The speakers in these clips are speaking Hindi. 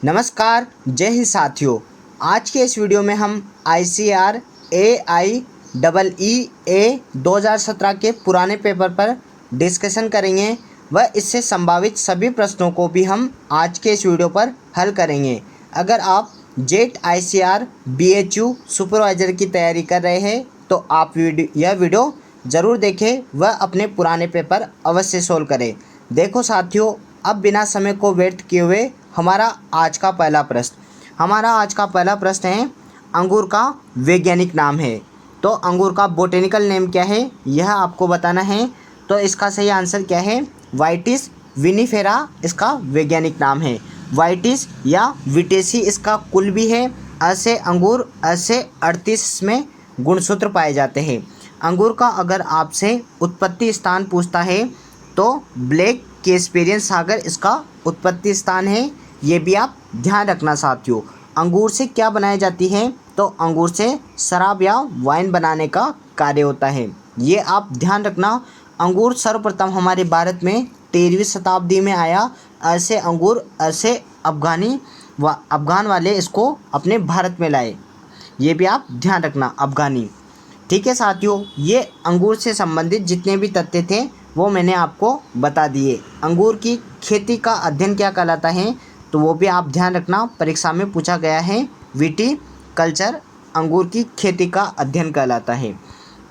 नमस्कार, जय हिंद साथियों। आज के इस वीडियो में हम ICAR AIEEE 2017 के पुराने पेपर पर डिस्कशन करेंगे व इससे संभावित सभी प्रश्नों को भी हम आज के इस वीडियो पर हल करेंगे। अगर आप जेट ICAR BHU सुपरवाइज़र की तैयारी कर रहे हैं तो आप यह वीडियो ज़रूर देखें व अपने पुराने पेपर अवश्य सोल्व करें। देखो साथियों, अब बिना समय को व्यर्थ किए हुए हमारा आज का पहला प्रश्न है, अंगूर का वैज्ञानिक नाम है। तो अंगूर का बोटेनिकल नेम क्या है यह आपको बताना है। तो इसका सही आंसर क्या है? वाइटिस विनिफेरा इसका वैज्ञानिक नाम है। वाइटिस या विटेसी इसका कुल भी है। ऐसे अंगूर ऐसे 38 में गुणसूत्र पाए जाते हैं। अंगूर का अगर आपसे उत्पत्ति स्थान पूछता है तो ब्लैक कैस्पेरियन सागर इसका उत्पत्ति स्थान है। ये भी आप ध्यान रखना साथियों। अंगूर से क्या बनाई जाती है? तो अंगूर से शराब या वाइन बनाने का कार्य होता है। ये आप ध्यान रखना। अंगूर सर्वप्रथम हमारे भारत में 13वीं शताब्दी में आया। ऐसे अंगूर ऐसे अफगान वाले इसको अपने भारत में लाए। ये भी आप ध्यान रखना, अफगानी। ठीक है साथियों, ये अंगूर से संबंधित जितने भी तथ्य थे वो मैंने आपको बता दिए। अंगूर की खेती का अध्ययन क्या कहलाता है? तो वो भी आप ध्यान रखना, परीक्षा में पूछा गया है। विटी कल्चर अंगूर की खेती का अध्ययन कहलाता है।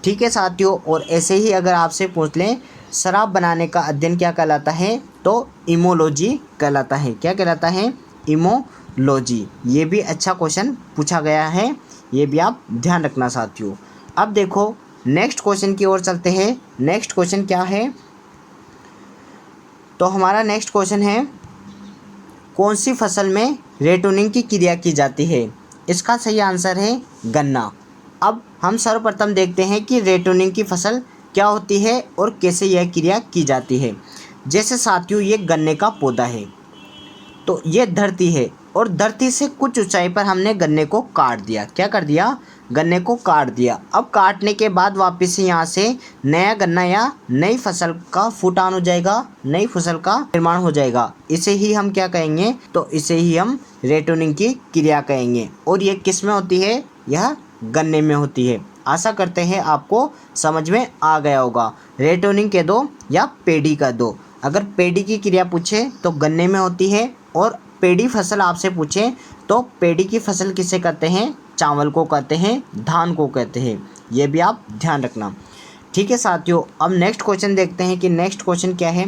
ठीक है साथियों, और ऐसे ही अगर आपसे पूछ लें शराब बनाने का अध्ययन क्या कहलाता है? तो इमोलॉजी कहलाता है। क्या कहलाता है? इमोलॉजी। ये भी अच्छा क्वेश्चन पूछा गया है, ये भी आप ध्यान रखना साथियों। अब देखो नेक्स्ट क्वेश्चन की ओर चलते हैं। नेक्स्ट क्वेश्चन क्या है? तो हमारा नेक्स्ट क्वेश्चन है, कौन सी फसल में रेटोनिंग की क्रिया की जाती है? इसका सही आंसर है गन्ना। अब हम सर्वप्रथम देखते हैं कि रेटोनिंग की फसल क्या होती है और कैसे यह क्रिया की जाती है। जैसे साथियों, ये गन्ने का पौधा है, तो ये धरती है और धरती से कुछ ऊंचाई पर हमने गन्ने को काट दिया। क्या कर दिया? गन्ने को काट दिया। अब काटने के बाद वापस से यहाँ से नया गन्ना या नई फसल का फूटान हो जाएगा, नई फसल का निर्माण हो जाएगा। इसे ही हम क्या कहेंगे? तो इसे ही हम रेटोनिंग की क्रिया कहेंगे। और ये किस में होती है? यह गन्ने में होती है। आशा करते हैं आपको समझ में आ गया होगा। रेटोनिंग कह दो या पेडी कर दो। अगर पेडी की क्रिया पूछे तो गन्ने में होती है, और पेडी फसल आपसे पूछे तो पेडी की फसल किसे कहते हैं? चावल को कहते हैं, धान को कहते हैं। ये भी आप ध्यान रखना। ठीक है साथियों, अब नेक्स्ट क्वेश्चन देखते हैं कि नेक्स्ट क्वेश्चन क्या है।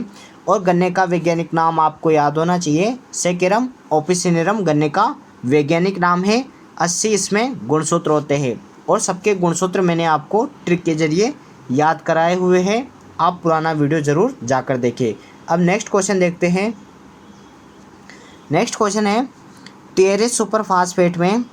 और गन्ने का वैज्ञानिक नाम आपको याद होना चाहिए, सेकेरम ऑफिसिनेरम गन्ने का वैज्ञानिक नाम है। 80 इसमें गुणसूत्र होते हैं और सबके गुणसूत्र मैंने आपको ट्रिक के जरिए याद कराए हुए हैं। आप पुराना वीडियो ज़रूर जाकर देखें। अब नेक्स्ट क्वेश्चन देखते हैं। नेक्स्ट क्वेश्चन है, टेरेस सुपर फास्फेट में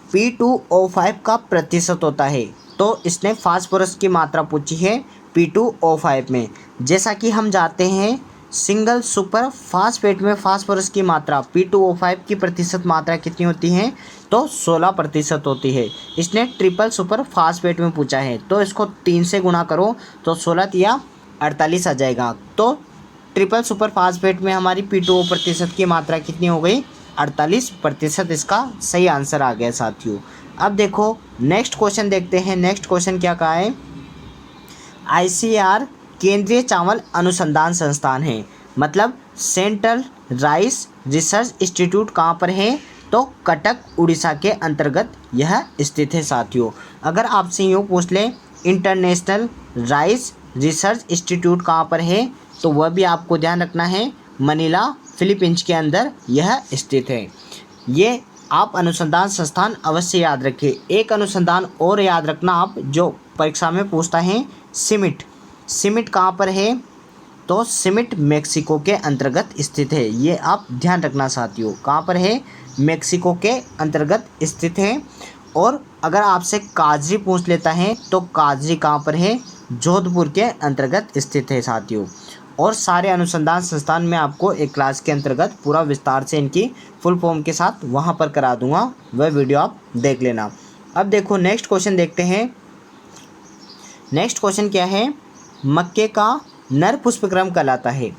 P2O5 का प्रतिशत होता है। तो इसने फास्फोरस की मात्रा पूछी है P2O5 में। जैसा कि हम जानते हैं सिंगल सुपर फास्फेट में फास्फोरस की मात्रा P2O5 की प्रतिशत मात्रा कितनी होती है? तो 16% होती है। इसने ट्रिपल सुपर फास्फेट में पूछा है, तो इसको 3 से गुणा करो तो 16 या 48 आ जाएगा। तो ट्रिपल सुपर फास्फेट में हमारी P2O प्रतिशत की मात्रा कितनी हो गई? 48%। इसका सही आंसर आ गया साथियों। अब देखो नेक्स्ट क्वेश्चन देखते हैं। नेक्स्ट क्वेश्चन क्या कहा है? ICAR केंद्रीय चावल अनुसंधान संस्थान है, मतलब सेंट्रल राइस रिसर्च इंस्टीट्यूट कहाँ पर है? तो कटक उड़ीसा के अंतर्गत यह स्थित है साथियों। अगर आपसे यूँ पूछ ले इंटरनेशनल राइस रिसर्च इंस्टीट्यूट कहाँ पर है, तो वह भी आपको ध्यान रखना है, मनीला फिलीपींस के अंदर यह स्थित है। ये आप अनुसंधान संस्थान अवश्य याद रखें। एक अनुसंधान और याद रखना आप, जो परीक्षा में पूछता है, सिमिट। सिमिट कहाँ पर है? तो सिमिट मेक्सिको के अंतर्गत स्थित है। ये आप ध्यान रखना साथियों। कहाँ पर है? मेक्सिको के अंतर्गत स्थित है। और अगर आपसे काजरी पूछ लेता है तो काजरी कहाँ पर है? जोधपुर के अंतर्गत स्थित है साथियों। और सारे अनुसंधान संस्थान में आपको एक क्लास के अंतर्गत पूरा विस्तार से इनकी फुल फॉर्म के साथ वहाँ पर करा दूंगा, वह वीडियो आप देख लेना। अब देखो नेक्स्ट क्वेश्चन देखते हैं। नेक्स्ट क्वेश्चन क्या है? मक्के का नर पुष्पक्रम कहलाता है।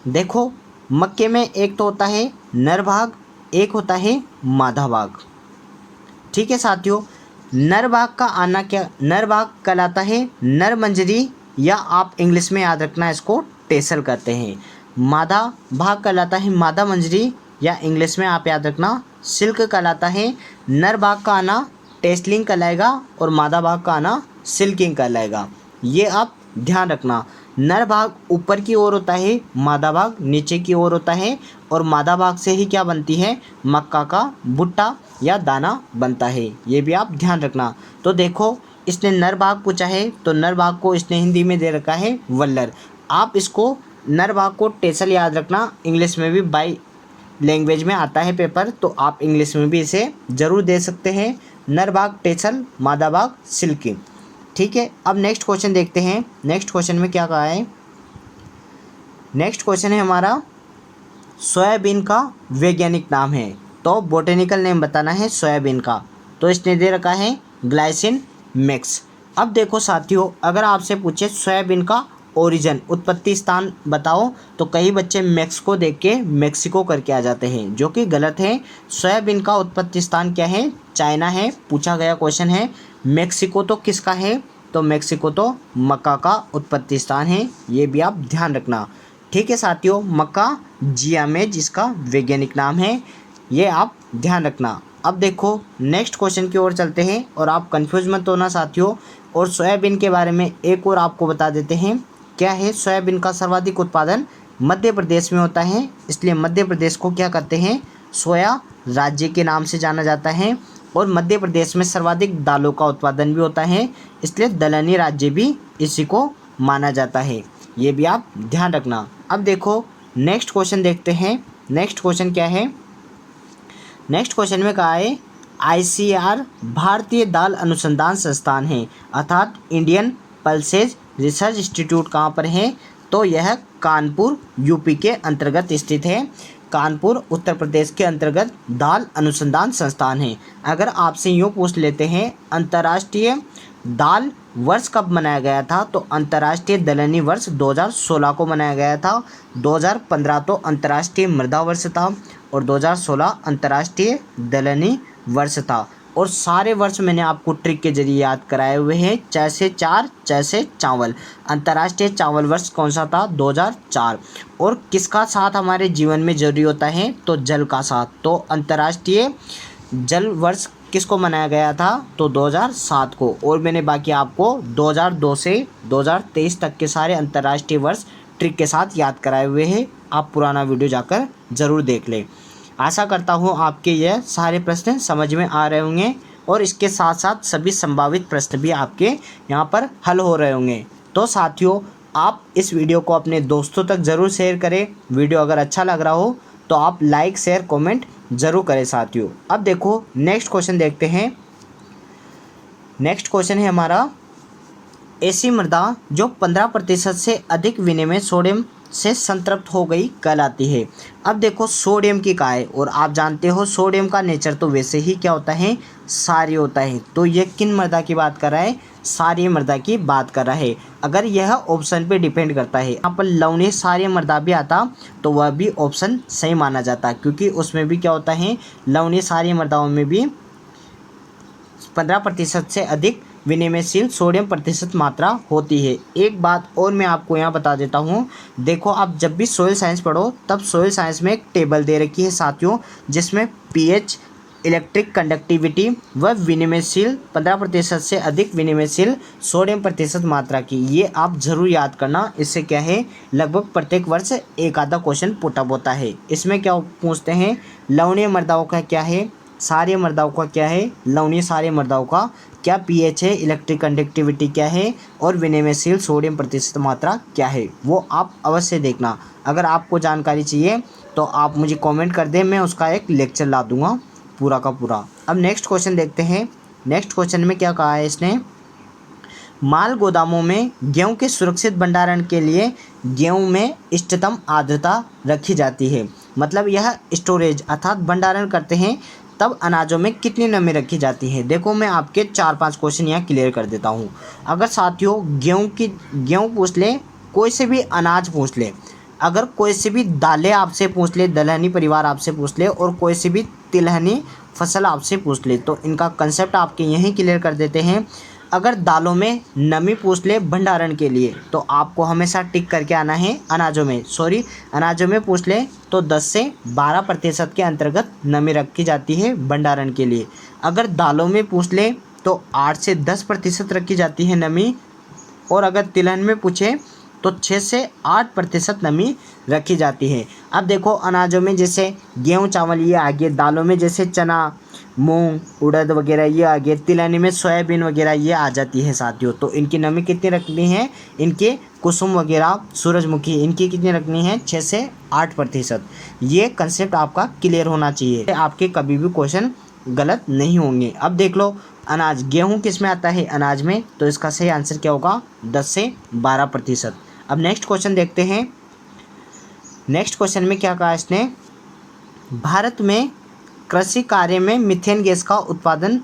देखो मक्के में एक तो होता है नर भाग, एक होता है मादा भाग। ठीक है साथियों, नर भाग का आना क्या, नर भाग कहलाता है नर मंजरी, या आप इंग्लिश में याद रखना इसको टेसल कहते हैं। मादा भाग कहलाता है मादा मंजरी, या इंग्लिश में आप याद रखना सिल्क कहलाता है। नर भाग का आना टेसलिंग कहलाएगा और मादा भाग का आना सिल्किंग कहलाएगा। ये आप ध्यान रखना। नर भाग ऊपर की ओर होता है, मादा भाग नीचे की ओर होता है, और मादा भाग से ही क्या बनती है, मक्का का भुट्टा या दाना बनता है। ये भी आप ध्यान रखना। तो देखो इसने नर भाग पूछा है, तो नर भाग को इसने हिंदी में दे रखा है वल्लर। आप इसको नर भाग को टेसल याद रखना, इंग्लिश में भी बाई लैंग्वेज में आता है पेपर, तो आप इंग्लिश में भी इसे ज़रूर दे सकते हैं। नर भाग टेसल, मादा भाग सिल्किंग। ठीक है, अब नेक्स्ट क्वेश्चन देखते हैं। नेक्स्ट क्वेश्चन में क्या कहा है। नेक्स्ट क्वेश्चन है हमारा, सोयाबीन का वैज्ञानिक नाम है। तो बोटेनिकल नेम बताना है सोयाबीन का। तो इसने दे रखा है ग्लाइसिन मैक्स। अब देखो साथियों, अगर आपसे पूछे सोयाबीन का ओरिजिन, उत्पत्ति स्थान बताओ, तो कई बच्चे मैक्सिको देख के मेक्सिको करके आ जाते हैं, जो कि गलत है। सोयाबीन का उत्पत्ति स्थान क्या है, चाइना है। पूछा गया क्वेश्चन है। मेक्सिको तो किसका है, तो मेक्सिको तो मक्का का उत्पत्ति स्थान है। ये भी आप ध्यान रखना। ठीक है साथियों, मक्का जिया में जिसका वैज्ञानिक नाम है, ये आप ध्यान रखना। अब देखो नेक्स्ट क्वेश्चन की ओर चलते हैं, और आप कंफ्यूज मत होना साथियों। और सोयाबीन के बारे में एक और आपको बता देते हैं। क्या है, सोयाबीन का सर्वाधिक उत्पादन मध्य प्रदेश में होता है, इसलिए मध्य प्रदेश को क्या कहते हैं, सोया राज्य के नाम से जाना जाता है। और मध्य प्रदेश में सर्वाधिक दालों का उत्पादन भी होता है, इसलिए दलहनी राज्य भी इसी को माना जाता है। ये भी आप ध्यान रखना। अब देखो नेक्स्ट क्वेश्चन देखते हैं। नेक्स्ट क्वेश्चन क्या है। नेक्स्ट क्वेश्चन में कहा है ICAR भारतीय दाल अनुसंधान संस्थान है, अर्थात इंडियन पल्सेस रिसर्च इंस्टीट्यूट कहाँ पर है, तो यह कानपुर यूपी के अंतर्गत स्थित है। कानपुर उत्तर प्रदेश के अंतर्गत दाल अनुसंधान संस्थान है। अगर आपसे यूँ पूछ लेते हैं अंतर्राष्ट्रीय दाल वर्ष कब मनाया गया था, तो अंतर्राष्ट्रीय दलहनी वर्ष 2016 को मनाया गया था। 2015 तो अंतर्राष्ट्रीय मृदा वर्ष था, और 2016 अंतर्राष्ट्रीय दलहनी वर्ष था। और सारे वर्ष मैंने आपको ट्रिक के जरिए याद कराए हुए हैं। जैसे चार, जैसे चावल। अंतर्राष्ट्रीय चावल वर्ष कौन सा था, 2004। और किसका साथ हमारे जीवन में जरूरी होता है, तो जल का साथ। तो अंतर्राष्ट्रीय जल वर्ष किसको मनाया गया था, तो 2007 को। और मैंने बाकी आपको 2002 से 2023 तक के सारे अंतर्राष्ट्रीय वर्ष ट्रिक के साथ याद कराए हुए हैं। आप पुराना वीडियो जाकर ज़रूर देख लें। आशा करता हूँ आपके यह सारे प्रश्न समझ में आ रहे होंगे, और इसके साथ साथ सभी संभावित प्रश्न भी आपके यहाँ पर हल हो रहे होंगे। तो साथियों, आप इस वीडियो को अपने दोस्तों तक ज़रूर शेयर करें। वीडियो अगर अच्छा लग रहा हो तो आप लाइक, शेयर, कमेंट ज़रूर करें साथियों। अब देखो नेक्स्ट क्वेश्चन देखते हैं। नेक्स्ट क्वेश्चन है हमारा, ऐसी मृदा जो 15% से अधिक विनिमय सोडियम से संतृप्त हो गई कहलाती है। अब देखो सोडियम की का है, और आप जानते हो सोडियम का नेचर तो वैसे ही क्या होता है, क्षारीय होता है। तो ये किन मृदा की बात कर रहा है, क्षारीय मृदा की बात कर रहा है। अगर यह ऑप्शन पे डिपेंड करता है, यहाँ पर लवणीय क्षारीय मृदा भी आता तो वह भी ऑप्शन सही माना जाता, क्योंकि उसमें भी क्या होता है, लवणीय क्षारीय मृदाओं में भी 15% से अधिक विनिमयशील सोडियम प्रतिशत मात्रा होती है। एक बात और मैं आपको यहाँ बता देता हूँ। देखो आप जब भी सोइल साइंस पढ़ो, तब सोइल साइंस में एक टेबल दे रखी है साथियों, जिसमें पीएच, इलेक्ट्रिक कंडक्टिविटी व विनिमयशील 15% से अधिक विनिमयशील सोडियम प्रतिशत मात्रा की, ये आप ज़रूर याद करना। इससे क्या है, लगभग प्रत्येक वर्ष एक आधा क्वेश्चन पुटअप होता है। इसमें क्या पूछते हैं, लवणीय मृदाओं का क्या है, क्षारीय मृदाओं का क्या है, लवणीय क्षारीय मृदाओं का क्या पीएच है, इलेक्ट्रिक कंडक्टिविटी क्या है, और विनिमयशील सोडियम प्रतिशत मात्रा क्या है, वो आप अवश्य देखना। अगर आपको जानकारी चाहिए तो आप मुझे कमेंट कर दें, मैं उसका एक लेक्चर ला दूंगा पूरा का पूरा। अब नेक्स्ट क्वेश्चन देखते हैं। नेक्स्ट क्वेश्चन में क्या कहा है इसने, माल गोदामों में गेहूं के सुरक्षित भंडारण के लिए गेहूं में इष्टतम आर्द्रता रखी जाती है। मतलब यह स्टोरेज अर्थात भंडारण करते हैं, तब अनाजों में कितनी नमी रखी जाती है। देखो मैं आपके 4-5 क्वेश्चन यहाँ क्लियर कर देता हूँ। अगर साथियों गेहूं पूछ ले, कोई से भी अनाज पूछ ले, अगर कोई सी भी दालें आपसे पूछ ले, दलहनी परिवार आपसे पूछ ले और कोई सी भी तिलहनी फसल आपसे पूछ ले, तो इनका कंसेप्ट आपके यहीं क्लियर कर देते हैं। अगर दालों में नमी पूछ ले भंडारण के लिए, तो आपको हमेशा टिक करके आना है। अनाजों में पूछ ले तो 10 से 12% के अंतर्गत नमी रखी जाती है भंडारण के लिए। अगर दालों में पूछ ले तो 8 से 10% रखी जाती है नमी, और अगर तिलहन में पूछे तो 6 से 8% नमी रखी जाती है। अब देखो, अनाजों में जैसे गेहूँ चावल ये आ गए, दालों में जैसे चना मूंग उड़द वगैरह ये आ गए, तिलहनी में सोयाबीन वगैरह ये आ जाती है साथियों। तो इनकी नमी कितनी रखनी है, इनके कुसुम वगैरह सूरजमुखी इनकी कितनी रखनी है, 6 से 8%। ये कंसेप्ट आपका क्लियर होना चाहिए, आपके कभी भी क्वेश्चन गलत नहीं होंगे। अब देख लो, अनाज गेहूँ किस में आता है, अनाज में, तो इसका सही आंसर क्या होगा, 10 से 12%। अब नेक्स्ट क्वेश्चन देखते हैं। नेक्स्ट क्वेश्चन में क्या कहा इसने, भारत में कृषि कार्य में मीथेन गैस का उत्पादन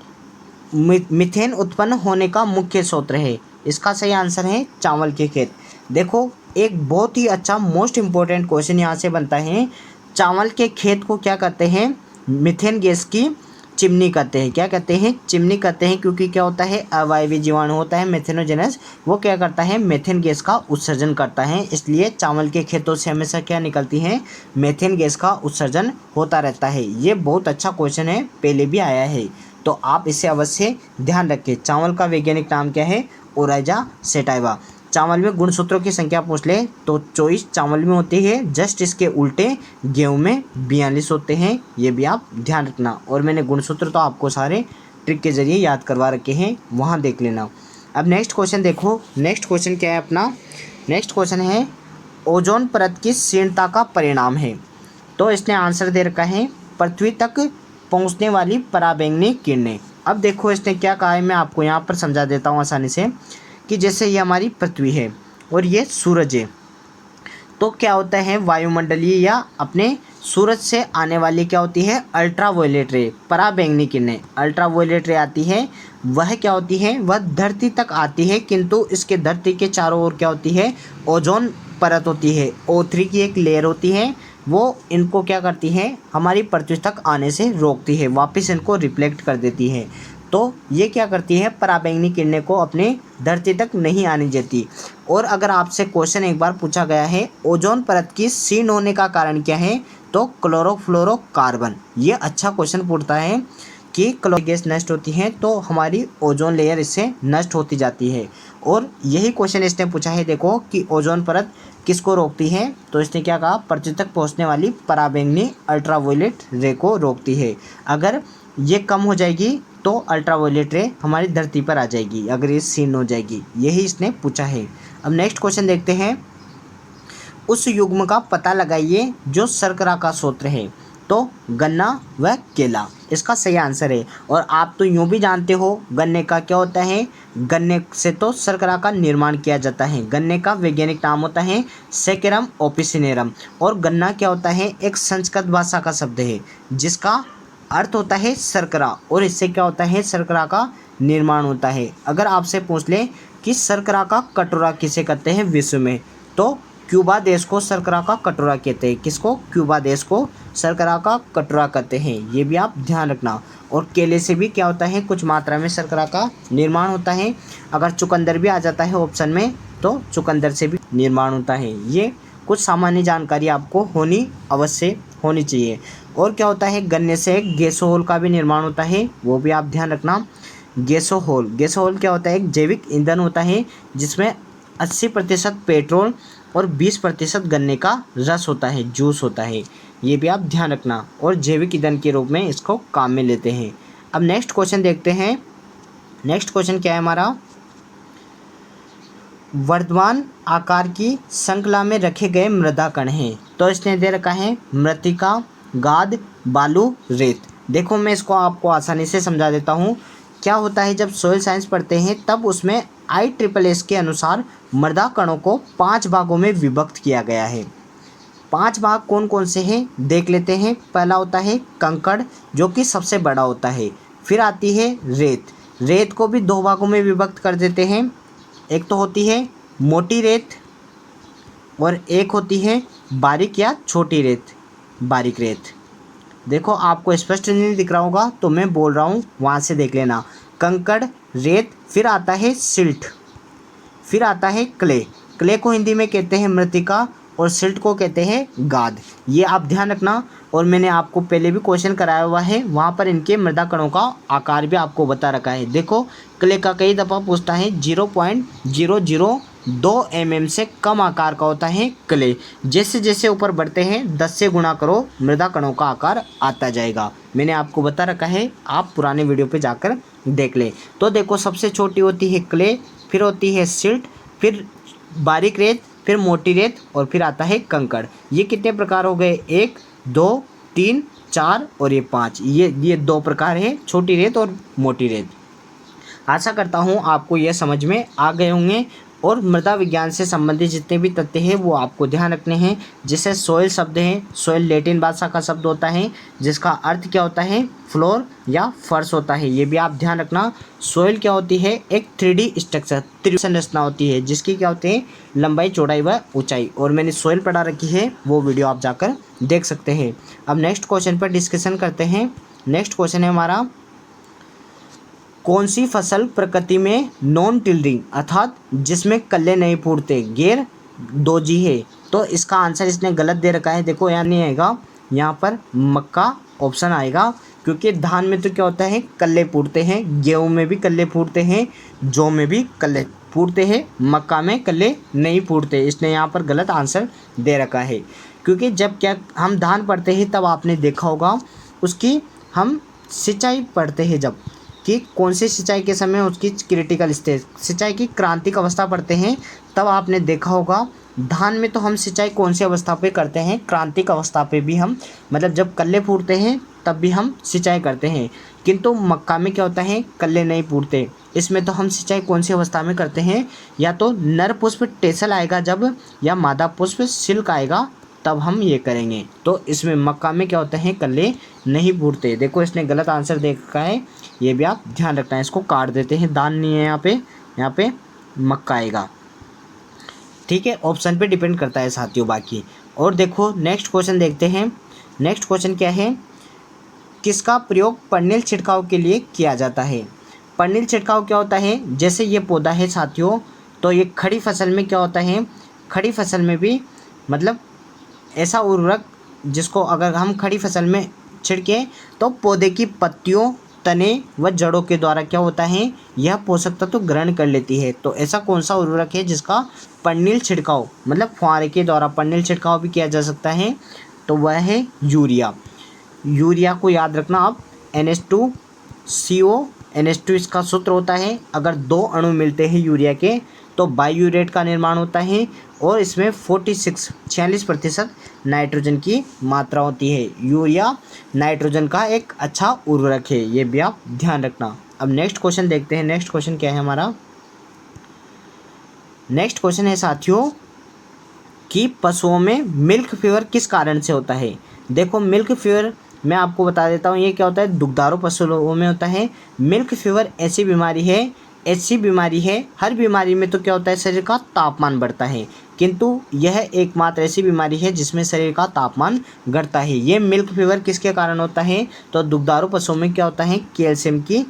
मीथेन उत्पन्न होने का मुख्य स्रोत है। इसका सही आंसर है चावल के खेत। देखो, एक बहुत ही अच्छा मोस्ट इम्पोर्टेंट क्वेश्चन यहाँ से बनता है। चावल के खेत को क्या कहते हैं, मीथेन गैस की चिमनी कहते हैं। क्या कहते हैं, चिमनी कहते हैं, क्योंकि क्या होता है, अवायवीय जीवाणु होता है मेथेनोजेनस, वो क्या करता है, मेथेन गैस का उत्सर्जन करता है। इसलिए चावल के खेतों से हमेशा क्या निकलती है, मेथेन गैस का उत्सर्जन होता रहता है। ये बहुत अच्छा क्वेश्चन है, पहले भी आया है, तो आप इसे अवश्य ध्यान रखें। चावल का वैज्ञानिक नाम क्या है, ओराइजा सेटाइवा। चावल में गुणसूत्रों की संख्या पूछ ले तो 24 चावल में होती है, जस्ट इसके उल्टे गेहूं में 42 होते हैं। ये भी आप ध्यान रखना, और मैंने गुणसूत्र तो आपको सारे ट्रिक के जरिए याद करवा रखे हैं, वहाँ देख लेना। अब नेक्स्ट क्वेश्चन देखो, नेक्स्ट क्वेश्चन क्या है अपना, नेक्स्ट क्वेश्चन है ओजोन परत की क्षीणता का परिणाम है। तो इसने आंसर दे रखा है पृथ्वी तक पहुँचने वाली पराबैंगनी किरणें। अब देखो इसने क्या कहा है, मैं आपको यहाँ पर समझा देता हूँ आसानी से, कि जैसे ये हमारी पृथ्वी है और ये सूरज है, तो क्या होता है, वायुमंडलीय या अपने सूरज से आने वाली क्या होती है, अल्ट्रावायलेट रे, पराबैंगनी किरणें। अल्ट्रावायलेट रे आती है, वह क्या होती है, वह धरती तक आती है, किंतु इसके धरती के चारों ओर क्या होती है, ओजोन परत होती है, O3 की एक लेयर होती है, वो इनको क्या करती है, हमारी पृथ्वी तक आने से रोकती है, वापस इनको रिफ्लेक्ट कर देती है। तो ये क्या करती है, पराबैंगनी किरणें को अपने धरती तक नहीं आने देती। और अगर आपसे क्वेश्चन एक बार पूछा गया है, ओजोन परत की क्षीण होने का कारण क्या है, तो क्लोरोफ्लोरोकार्बन। ये अच्छा क्वेश्चन पूछता है कि क्लोरो गैस नष्ट होती है तो हमारी ओजोन लेयर इससे नष्ट होती जाती है। और यही क्वेश्चन इसने पूछा है, देखो कि ओजोन परत किसको रोकती है, तो इसने क्या कहा, पृथ्वी तक पहुंचने वाली पराबैंगनी अल्ट्रावायलेट रे को रोकती है। अगर ये कम हो जाएगी तो अल्ट्रावायलेट रे हमारी धरती पर आ जाएगी, अगर ये क्षीण हो जाएगी, यही इसने पूछा है। अब नेक्स्ट क्वेश्चन देखते हैं, उस युग्म का पता लगाइए जो शर्करा का स्रोत है। तो गन्ना व केला इसका सही आंसर है। और आप तो यूँ भी जानते हो गन्ने का क्या होता है, गन्ने से तो शर्करा का निर्माण किया जाता है। गन्ने का वैज्ञानिक नाम होता है सेकेरम ओपिसिनेरम। और गन्ना क्या होता है, एक संस्कृत भाषा का शब्द है जिसका अर्थ होता है शर्करा, और इससे क्या होता है, शर्करा का निर्माण होता है। अगर आपसे पूछ ले कि शर्करा का कटोरा किसे कहते हैं विश्व में, तो क्यूबा देश को शर्करा का कटोरा कहते हैं। किसको, क्यूबा देश को शर्करा का कटोरा कहते हैं, ये भी आप ध्यान रखना। और केले से भी क्या होता है, कुछ मात्रा में शर्करा का निर्माण होता है। अगर चुकंदर भी आ जाता है ऑप्शन में, तो चुकंदर से भी निर्माण होता है। ये कुछ सामान्य जानकारी आपको अवश्य होनी चाहिए। और क्या होता है, गन्ने से गैसोहोल का भी निर्माण होता है, वो भी आप ध्यान रखना। गैसोहोल क्या होता है, एक जैविक ईंधन होता है जिसमें 80% पेट्रोल और 20% गन्ने का रस होता है, जूस होता है, ये भी आप ध्यान रखना। और जैविक ईंधन के रूप में इसको काम में लेते हैं। अब नेक्स्ट क्वेश्चन देखते हैं। नेक्स्ट क्वेश्चन क्या है हमारा, वर्धमान आकार की श्रृंखला में रखे गए मृदा कण हैं। तो इसने दे रखा है मृत्तिका, गाद, बालू, रेत। देखो मैं इसको आपको आसानी से समझा देता हूँ। क्या होता है, जब सॉइल साइंस पढ़ते हैं तब उसमें ISSS के अनुसार मृदा कणों को 5 भागों में विभक्त किया गया है। 5 भाग कौन कौन से हैं देख लेते हैं। पहला होता है कंकड़, जो कि सबसे बड़ा होता है। फिर आती है रेत। रेत को भी 2 भागों में विभक्त कर देते हैं। एक तो होती है मोटी रेत और एक होती है बारीक या छोटी रेत, बारीक रेत। देखो आपको स्पष्ट नहीं दिख रहा होगा तो मैं बोल रहा हूँ, वहाँ से देख लेना। कंकड़, रेत, फिर आता है सिल्ट, फिर आता है क्ले। क्ले को हिंदी में कहते हैं मृतिका और सिल्ट को कहते हैं गाद। ये आप ध्यान रखना। और मैंने आपको पहले भी क्वेश्चन कराया हुआ है, वहाँ पर इनके मृदा कणों का आकार भी आपको बता रखा है। देखो क्ले का कई दफ़ा पूछता है, 0.002 mm से कम आकार का होता है क्ले। जैसे जैसे ऊपर बढ़ते हैं 10 से गुणा करो, मृदा कणों का आकार आता जाएगा। मैंने आपको बता रखा है, आप पुराने वीडियो पे जाकर देख लें। तो देखो सबसे छोटी होती है क्ले, फिर होती है सिल्ट, फिर बारीक रेत, फिर मोटी रेत और फिर आता है कंकड़। ये कितने प्रकार हो गए? 1, 2, 3, 4 और ये 5। ये 2 प्रकार है, छोटी रेत और मोटी रेत। आशा करता हूँ आपको यह समझ में आ गए होंगे। और मृदा विज्ञान से संबंधित जितने भी तथ्य हैं वो आपको ध्यान रखने हैं। जैसे सोइल शब्द है, सोइल लैटिन भाषा का शब्द होता है जिसका अर्थ क्या होता है? फ्लोर या फर्श होता है। ये भी आप ध्यान रखना। सोइल क्या होती है? एक 3D स्ट्रक्चर, त्रिसंरचना होती है जिसकी क्या होती है? लंबाई, चौड़ाई व ऊंचाई। और मैंने सोइल पढ़ा रखी है, वो वीडियो आप जाकर देख सकते हैं। अब नेक्स्ट क्वेश्चन पर डिस्कशन करते हैं। नेक्स्ट क्वेश्चन है हमारा, कौन सी फसल प्रकृति में नॉन टिल्डिंग अर्थात जिसमें कल्ले नहीं फूटते, गैर दोजी है? तो इसका आंसर इसने गलत दे रखा है। देखो यहाँ नहीं आएगा, यहाँ पर मक्का ऑप्शन आएगा। क्योंकि धान में तो क्या होता है? कल्ले फूटते हैं, गेहूं में भी कल्ले फूटते हैं, जौ में भी कल्ले फूटते हैं, मक्का में कल्ले नहीं फूटते। इसने यहाँ पर गलत आंसर दे रखा है। क्योंकि जब क्या हम धान पढ़ते हैं तब आपने देखा होगा उसकी हम सिंचाई पढ़ते हैं, जब कि कौन सी सिंचाई के समय उसकी क्रिटिकल स्टेज, सिंचाई की क्रांतिक अवस्था पढ़ते हैं, तब आपने देखा होगा धान में तो हम सिंचाई कौन सी अवस्था पे करते हैं? क्रांतिक अवस्था पे भी हम, मतलब जब कल्ले फूटते हैं तब भी हम सिंचाई करते हैं। किंतु मक्का में क्या होता है? कल्ले नहीं फूटते। इसमें तो हम सिंचाई कौन सी अवस्था में करते हैं? या तो नर पुष्प टेसल आएगा जब, या मादा पुष्प सिल्क आएगा तब हम ये करेंगे। तो इसमें मक्का में क्या होता है? कल्ले नहीं फूटते। देखो इसने गलत आंसर दे रखा है, ये भी आप ध्यान रखना है। इसको काट देते हैं, दान नहीं है यहाँ पे मक्का आएगा। ठीक है, ऑप्शन पे डिपेंड करता है साथियों बाकी। और देखो नेक्स्ट क्वेश्चन देखते हैं। नेक्स्ट क्वेश्चन क्या है? किसका प्रयोग पर्निल छिड़काव के लिए किया जाता है? पर्निल छिड़काव क्या होता है? जैसे ये पौधा है साथियों, तो ये खड़ी फसल में क्या होता है? खड़ी फसल में भी मतलब ऐसा उर्वरक जिसको अगर हम खड़ी फसल में छिड़कें तो पौधे की पत्तियों, तने व जड़ों के द्वारा क्या होता है? यह पोषक तत्व ग्रहण कर लेती है। तो ऐसा कौन सा उर्वरक है जिसका पर्निल छिड़काव, मतलब फुहारे के द्वारा पर्निल छिड़काव भी किया जा सकता है? तो वह है यूरिया। यूरिया को याद रखना आप, NH2CO, NH2 इसका सूत्र होता है। अगर 2 अणु मिलते हैं यूरिया के तो बायूरेट का निर्माण होता है। और इसमें 46% नाइट्रोजन की मात्रा होती है। यूरिया नाइट्रोजन का एक अच्छा उर्वरक है, ये भी आप ध्यान रखना। अब नेक्स्ट क्वेश्चन देखते हैं। नेक्स्ट क्वेश्चन क्या है हमारा? नेक्स्ट क्वेश्चन है साथियों कि पशुओं में मिल्क फीवर किस कारण से होता है? देखो मिल्क फीवर मैं आपको बता देता हूँ, ये क्या होता है? दुग्धारू पशुओं में होता है। मिल्क फीवर ऐसी बीमारी है, हर बीमारी में तो क्या होता है? शरीर का तापमान बढ़ता है, किंतु यह एकमात्र ऐसी बीमारी है जिसमें शरीर का तापमान घटता है। ये मिल्क फीवर किसके कारण होता है? तो दुग्धारू पशुओं में क्या होता है? कैल्शियम की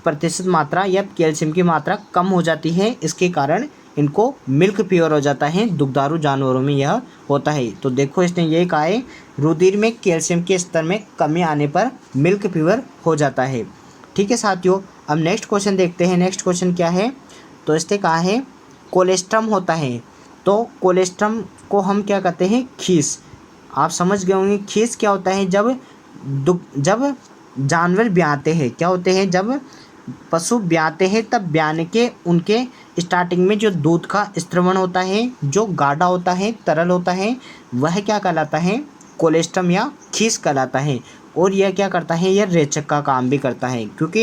प्रतिशत मात्रा या कैल्शियम की मात्रा कम हो जाती है, इसके कारण इनको मिल्क फीवर हो जाता है। दुग्धारू जानवरों में यह होता है। तो देखो इसने यही कहा है, रुधिर में कैल्शियम के स्तर में कमी आने पर मिल्क फीवर हो जाता है। ठीक है साथियों, अब नेक्स्ट क्वेश्चन देखते हैं। नेक्स्ट क्वेश्चन क्या है? तो इसने कहा है कोलेस्ट्रम होता है। तो कोलेस्ट्रम को हम क्या कहते हैं? खीस। आप समझ गए होंगे खीस क्या होता है? जब जानवर ब्याते हैं, क्या होते हैं? जब पशु ब्याते हैं तब ब्याने के उनके स्टार्टिंग में जो दूध का स्त्रवण होता है, जो गाढ़ा होता है, तरल होता है, वह क्या कहलाता है? कोलेस्ट्रम या खीस कहलाता है। और यह क्या करता है? यह रेचक का काम भी करता है, क्योंकि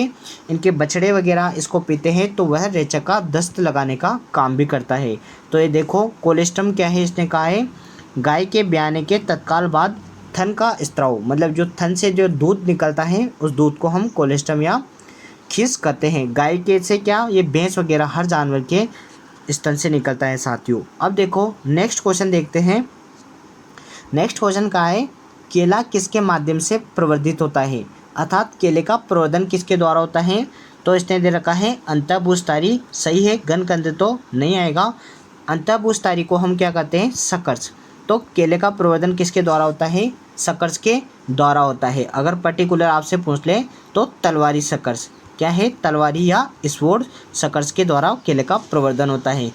इनके बछड़े वगैरह इसको पीते हैं तो वह रेचक का दस्त लगाने का काम भी करता है। तो ये देखो कोलेस्ट्रम क्या है? इसने कहा है गाय के ब्याने के तत्काल बाद थन का स्त्राव, मतलब जो थन से जो दूध निकलता है उस दूध को हम कोलेस्ट्रम या खीस कहते हैं। गाय के से क्या, ये भैंस वगैरह हर जानवर के स्तन से निकलता है साथियों। अब देखो नेक्स्ट क्वेश्चन देखते हैं नेक्स्ट क्वेश्चन का है केला किसके माध्यम से प्रवर्धित होता है, अर्थात केले का प्रवर्धन किसके द्वारा होता है। तो इसने दे रखा है अंतःभूस्थारी, सही है। घनकंद तो नहीं आएगा। अंतःभूस्थारी को हम क्या कहते हैं, सकर्स। तो केले का प्रवर्धन किसके द्वारा होता है, सकर्स के द्वारा होता है। अगर पर्टिकुलर आपसे पूछ ले तो तलवारी सकर्स, क्या है, तलवारी या स्वॉर्ड सकर्स के द्वारा केले का प्रवर्धन होता है।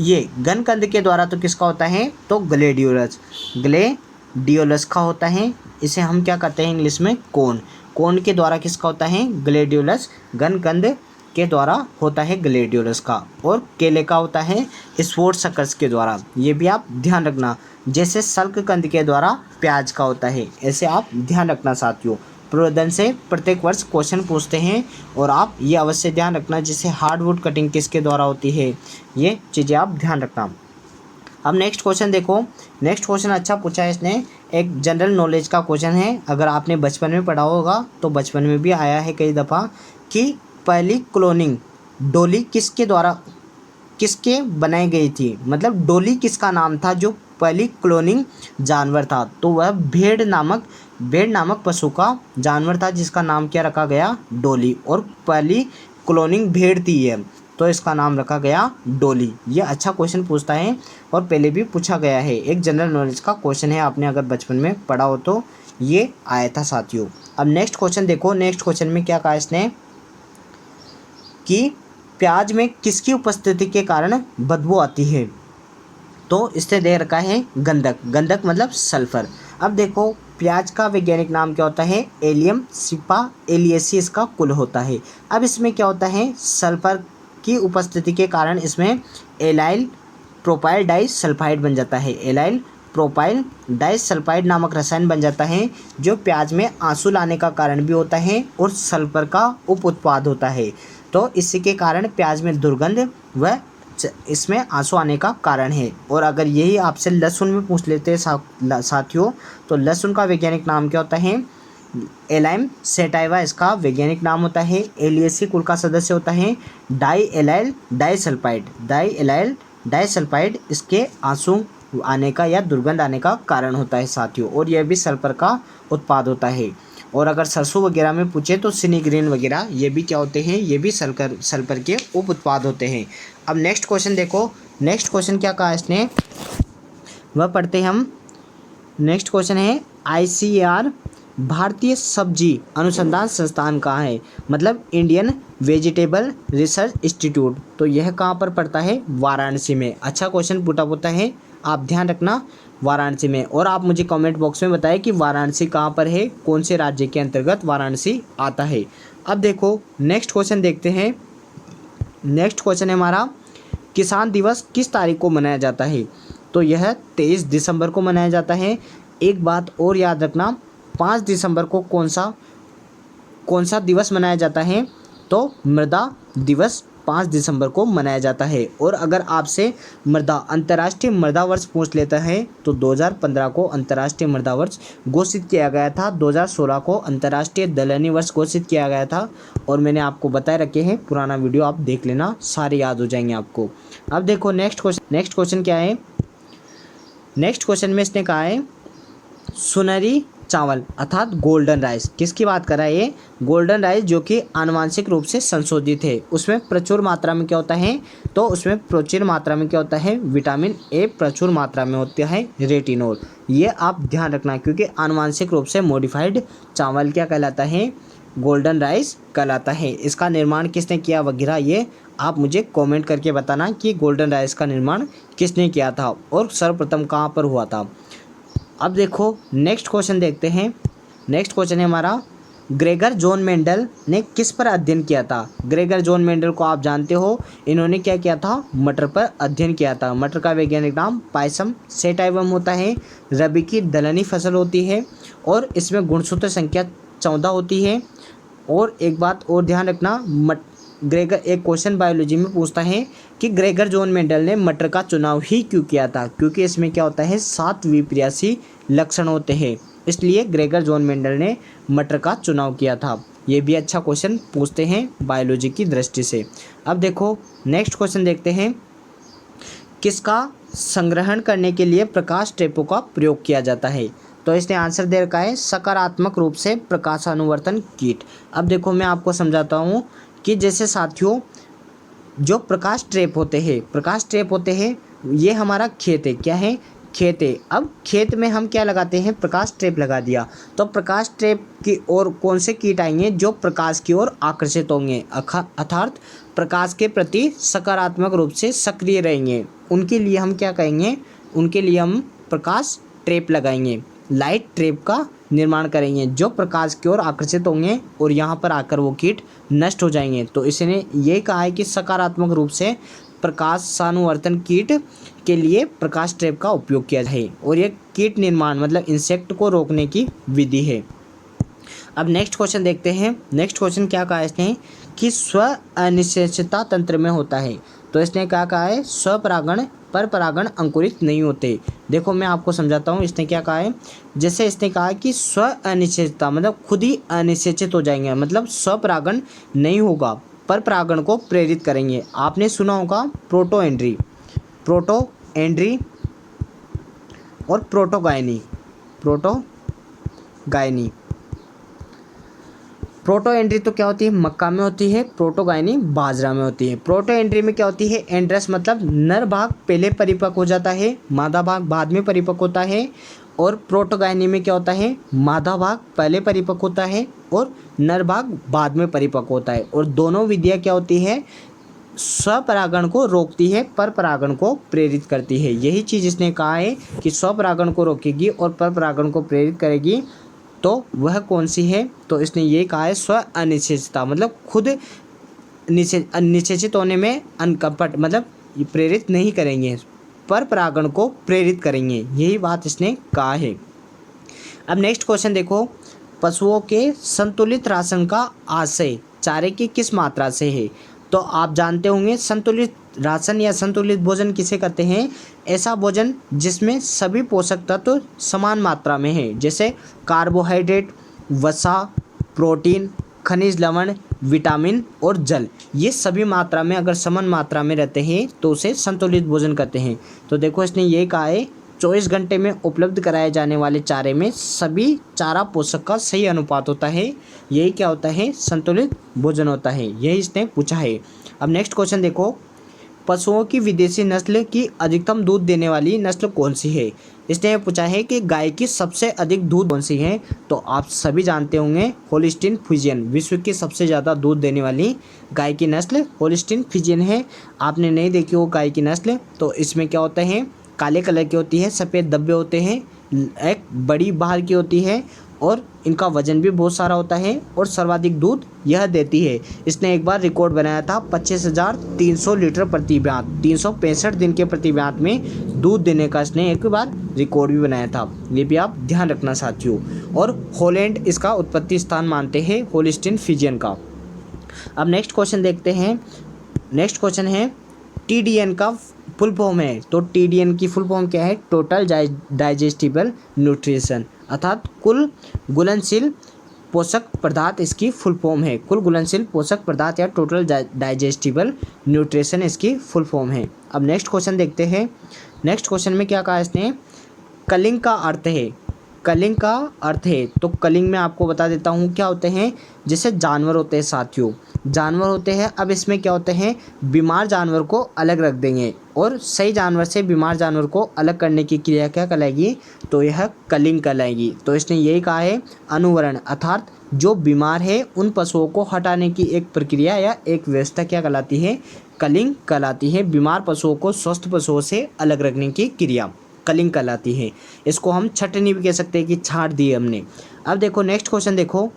ये घनकंद के द्वारा तो किसका होता है, तो ग्लेडियोलस, ग्लेडियोलस का होता है। इसे हम क्या कहते हैं इंग्लिश में, कोन। कोन के द्वारा किसका होता है, ग्लेडियोलस। घनकंद के द्वारा होता है ग्लेडियोलस का। और केले का होता है स्वॉर्ड सकर्स के द्वारा। ये भी आप ध्यान रखना, जैसे सल्ककंद के द्वारा प्याज का होता है, ऐसे आप ध्यान रखना साथियों। प्रवर्धन से प्रत्येक वर्ष क्वेश्चन पूछते हैं और आप ये अवश्य ध्यान रखना, जैसे हार्डवुड कटिंग किसके द्वारा होती है, ये चीज़ें आप ध्यान रखना। अब नेक्स्ट क्वेश्चन देखो। नेक्स्ट क्वेश्चन अच्छा पूछा है इसने, एक जनरल नॉलेज का क्वेश्चन है। अगर आपने बचपन में पढ़ा होगा तो बचपन में भी आया है कई दफ़ा कि पहली क्लोनिंग डोली किसके बनाई गई थी, मतलब डोली किसका नाम था जो पहली क्लोनिंग जानवर था। तो वह भेड़ नामक पशु का जानवर था जिसका नाम क्या रखा गया, डोली। और पहली क्लोनिंग भेड़ थी ये, तो इसका नाम रखा गया डोली। ये अच्छा क्वेश्चन पूछता है और पहले भी पूछा गया है, एक जनरल नॉलेज का क्वेश्चन है, आपने अगर बचपन में पढ़ा हो तो ये आया था साथियों। अब नेक्स्ट क्वेश्चन देखो। नेक्स्ट क्वेश्चन में क्या कहा इसने कि प्याज में किसकी उपस्थिति के कारण बदबू आती है। तो इससे दे रखा है गंधक। गंधक मतलब सल्फर। अब देखो प्याज का वैज्ञानिक नाम क्या होता है, एलियम सिपा एलियेसी इसका कुल होता है। अब इसमें क्या होता है, सल्फर की उपस्थिति के कारण इसमें एलाइल प्रोपाइल डाइसल्फाइड बन जाता है। एलाइल प्रोपाइल डाइसल्फाइड नामक रसायन बन जाता है जो प्याज में आंसू लाने का कारण भी होता है और सल्फर का उप उत्पाद होता है। तो इसी के कारण प्याज में दुर्गंध व इसमें आंसू आने का कारण है। और अगर यही आपसे लहसुन में पूछ लेते हैं साथियों, तो लहसुन का वैज्ञानिक नाम क्या होता है, एलाइम सेटाइवा इसका वैज्ञानिक नाम होता है। एलियेसी कुल का सदस्य होता है। डाइएलाइल डाइसल्फाइड इसके आंसू आने का या दुर्गंध आने का कारण होता है साथियों। और यह भी सल्फर का उत्पाद होता है। और अगर सरसों वगैरह में पूछे तो सिनीग्रीन वगैरह ये भी क्या होते हैं, ये भी सल्फर के उप उत्पाद होते हैं। अब नेक्स्ट क्वेश्चन देखो। नेक्स्ट क्वेश्चन क्या कहा इसने, वह पढ़ते हैं हम। नेक्स्ट क्वेश्चन है ICAR भारतीय सब्जी अनुसंधान संस्थान कहाँ है, मतलब इंडियन वेजिटेबल रिसर्च इंस्टीट्यूट। तो यह कहाँ पर पड़ता है, वाराणसी में। अच्छा क्वेश्चन पुट अप होता है, आप ध्यान रखना, वाराणसी में। और आप मुझे कमेंट बॉक्स में बताएं कि वाराणसी कहाँ पर है, कौन से राज्य के अंतर्गत वाराणसी आता है। अब देखो नेक्स्ट क्वेश्चन देखते हैं। नेक्स्ट क्वेश्चन है हमारा, किसान दिवस किस तारीख को मनाया जाता है। तो यह 23 दिसंबर को मनाया जाता है। एक बात और याद रखना, 5 दिसंबर को कौन सा दिवस मनाया जाता है, तो मृदा दिवस 5 दिसंबर को मनाया जाता है। और अगर आपसे अंतर्राष्ट्रीय मृदा वर्ष पूछ लेता है तो 2015 को अंतर्राष्ट्रीय मृदा वर्ष घोषित किया गया था। 2016 को अंतर्राष्ट्रीय दलहनी वर्ष घोषित किया गया था। और मैंने आपको बताए रखे हैं, पुराना वीडियो आप देख लेना, सारे याद हो जाएंगे आपको। अब देखो नेक्स्ट क्वेश्चन क्या है। नेक्स्ट क्वेश्चन में इसने कहा है सुनहरी चावल अर्थात गोल्डन राइस, किसकी बात कर रहा है ये, गोल्डन राइस जो कि आनुवांशिक रूप से संशोधित है। उसमें प्रचुर मात्रा में क्या होता है, तो उसमें प्रचुर मात्रा में क्या होता है, विटामिन ए प्रचुर मात्रा में होता है रेटिनॉल। ये आप ध्यान रखना, क्योंकि आनुवांशिक रूप से मॉडिफाइड चावल क्या कहलाता है, गोल्डन राइस कहलाता है। इसका निर्माण किसने किया वगैरह ये आप मुझे कमेंट करके बताना कि गोल्डन राइस का निर्माण किसने किया था और सर्वप्रथम कहाँ पर हुआ था। अब देखो नेक्स्ट क्वेश्चन देखते हैं। नेक्स्ट क्वेश्चन है हमारा, ग्रेगर जॉन मेंडल ने किस पर अध्ययन किया था। ग्रेगर जॉन मेंडल को आप जानते हो, इन्होंने क्या किया था, मटर पर अध्ययन किया था। मटर का वैज्ञानिक नाम पायसम सेटाइवम होता है। रबी की दलहनी फसल होती है और इसमें गुणसूत्र संख्या 14 होती है। और एक बात और ध्यान रखना, ग्रेगर, एक क्वेश्चन बायोलॉजी में पूछता है कि ग्रेगर जॉन मेंडल ने मटर का चुनाव ही क्यों किया था, क्योंकि इसमें क्या होता है, 7 विपर्यासी लक्षण होते हैं, इसलिए ग्रेगर जॉन मेंडल ने मटर का चुनाव किया था। ये भी अच्छा क्वेश्चन पूछते हैं बायोलॉजी की दृष्टि से। अब देखो नेक्स्ट क्वेश्चन देखते हैं, किसका संग्रहण करने के लिए प्रकाश ट्रेपों का प्रयोग किया जाता है? तो इसने आंसर दे रखा है सकारात्मक रूप से प्रकाशानुवर्तन कीट। अब देखो मैं आपको समझाता हूँ कि जैसे साथियों जो प्रकाश ट्रेप होते हैं ये हमारा खेत है। क्या है? खेत है। अब खेत में हम क्या लगाते हैं? प्रकाश ट्रेप लगा दिया। तो प्रकाश ट्रेप की ओर कौन से कीट आएंगे? जो प्रकाश की ओर आकर्षित होंगे, अर्थात प्रकाश के प्रति सकारात्मक रूप से सक्रिय रहेंगे। उनके लिए हम क्या कहेंगे? उनके लिए हम प्रकाश ट्रेप लगाएंगे, लाइट ट्रेप का निर्माण करेंगे जो प्रकाश की ओर आकर्षित होंगे और यहाँ पर आकर वो कीट नष्ट हो जाएंगे। तो इसने ये कहा है कि सकारात्मक रूप से प्रकाशानुवर्तन कीट के लिए प्रकाश ट्रेप का उपयोग किया जाए और ये कीट निर्माण मतलब इंसेक्ट को रोकने की विधि है। अब नेक्स्ट क्वेश्चन देखते हैं। नेक्स्ट क्वेश्चन क्या कहा है इसने कि स्व अनिश्चितता तंत्र में होता है। तो इसने क्या कहा है? स्वपरागण पर परागण अंकुरित नहीं होते। देखो मैं आपको समझाता हूँ इसने क्या कहा है। जैसे इसने कहा है कि स्व अनिश्चितता मतलब खुद ही अनिश्चित हो जाएंगे, मतलब स्वपरागण नहीं होगा, पर परागण को प्रेरित करेंगे। आपने सुना होगा प्रोटो एंड्री और प्रोटोगायनी। प्रोटो एंड्री तो क्या होती है? मक्का में होती है। प्रोटोगायनी बाजरा में होती है। प्रोटो एंड्री में क्या होती है? एंड्रस मतलब नर भाग पहले परिपक्व हो जाता है, मादा भाग बाद में परिपक्व होता है। और प्रोटोगायनी में क्या होता है? मादा भाग पहले परिपक्व होता है और नर भाग बाद में परिपक्व होता है। और दोनों विधियाँ क्या होती है? स्वपरागण को रोकती है, पर परागण को प्रेरित करती है। यही चीज़ इसने कहा है कि स्वपरागण को रोकेगी और पर परागण को प्रेरित करेगी। तो वह कौन सी है? तो इसने ये कहा है स्व अनिश्चितता, मतलब खुद निश्चित होने में अनकपट, मतलब प्रेरित नहीं करेंगे, पर परागण को प्रेरित करेंगे। यही बात इसने कहा है। अब नेक्स्ट क्वेश्चन देखो, पशुओं के संतुलित राशन का आशय चारे की किस मात्रा से है? तो आप जानते होंगे संतुलित राशन या संतुलित भोजन किसे कहते हैं? ऐसा भोजन जिसमें सभी पोषक तत्व समान मात्रा में है, जैसे कार्बोहाइड्रेट, वसा, प्रोटीन, खनिज लवण, विटामिन और जल। ये सभी मात्रा में अगर समान मात्रा में रहते हैं तो उसे संतुलित भोजन कहते हैं। तो देखो इसने ये कहा है 24 घंटे में उपलब्ध कराए जाने वाले चारे में सभी चारा पोषक का सही अनुपात होता है। यही क्या होता है? संतुलित भोजन होता है। यही इसने पूछा है। अब नेक्स्ट क्वेश्चन देखो, पशुओं की विदेशी नस्ल की अधिकतम दूध देने वाली नस्ल कौन सी है? इसने पूछा है कि गाय की सबसे अधिक दूध कौन सी है? तो आप सभी जानते होंगे होल्स्टीन फ्रीजियन। विश्व की सबसे ज़्यादा दूध देने वाली गाय की नस्ल होल्स्टीन फ्रीजियन है। आपने नहीं देखी हो गाय की नस्ल, तो इसमें क्या होता है? काले कलर की होती है, सफ़ेद धब्बे होते हैं, एक बड़ी बाहर की होती है और इनका वजन भी बहुत सारा होता है और सर्वाधिक दूध यह देती है। इसने एक बार रिकॉर्ड बनाया था 25,300 लीटर प्रति ब्यात, 365 दिन के प्रति ब्यात में दूध देने का इसने एक बार रिकॉर्ड भी बनाया था। ये भी आप ध्यान रखना साथियों। और हॉलैंड इसका उत्पत्ति स्थान मानते हैं होल्स्टीन फ्रीजियन का। अब नेक्स्ट क्वेश्चन देखते हैं। नेक्स्ट क्वेश्चन है TDN का फुल फॉर्म है। तो TDN की फुल फॉर्म क्या है? टोटल डाइजेस्टिबल न्यूट्रिशन, अर्थात कुल घुलनशील पोषक पदार्थ इसकी फुल फॉर्म है। कुल घुलनशील पोषक पदार्थ या टोटल डाइजेस्टिबल न्यूट्रिशन इसकी फुल फॉर्म है। अब नेक्स्ट क्वेश्चन देखते हैं। नेक्स्ट क्वेश्चन में क्या कहा इसने? कलिंग का अर्थ है। कलिंग का अर्थ है तो कलिंग में आपको बता देता हूँ क्या होते हैं। जैसे जानवर होते हैं साथियों, जानवर होते हैं। अब इसमें क्या होते हैं? बीमार जानवर को अलग रख देंगे और सही जानवर से बीमार जानवर को अलग करने की क्रिया क्या कहलाएगी? तो यह कलिंग कहलाएगी। तो इसने यही कहा है अनुवरण, अर्थात जो बीमार है उन पशुओं को हटाने की एक प्रक्रिया या एक व्यवस्था क्या कहलाती है? कलिंग कहलाती है। बीमार पशुओं को स्वस्थ पशुओं से अलग रखने की क्रिया कलिंग कहलाती है। इसको हम छटनी भी कह सकते हैं कि छाट दी हमने। अब देखो नेक्स्ट क्वेश्चन देखो।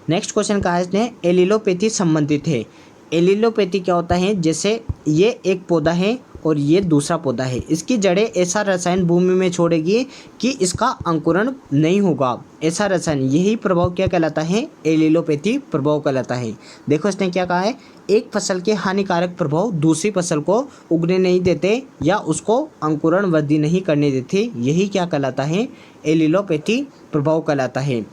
नेक्स्ट क्वेश्चन कहा है इसने एलिलोपैथी संबंधित है। एलिलोपैथी क्या होता है? जैसे ये एक पौधा है और ये दूसरा पौधा है, इसकी जड़ें ऐसा रसायन भूमि में छोड़ेगी कि इसका अंकुरण नहीं होगा। ऐसा रसायन, यही प्रभाव क्या कहलाता है? एलिलोपैथी प्रभाव कहलाता है। देखो इसने क्या कहा है? एक फसल के हानिकारक प्रभाव दूसरी फसल को उगने नहीं देते या उसको अंकुरण वृद्धि नहीं करने देते। यही क्या कहलाता है? एलिलोपैथी प्रभाव कहलाता है।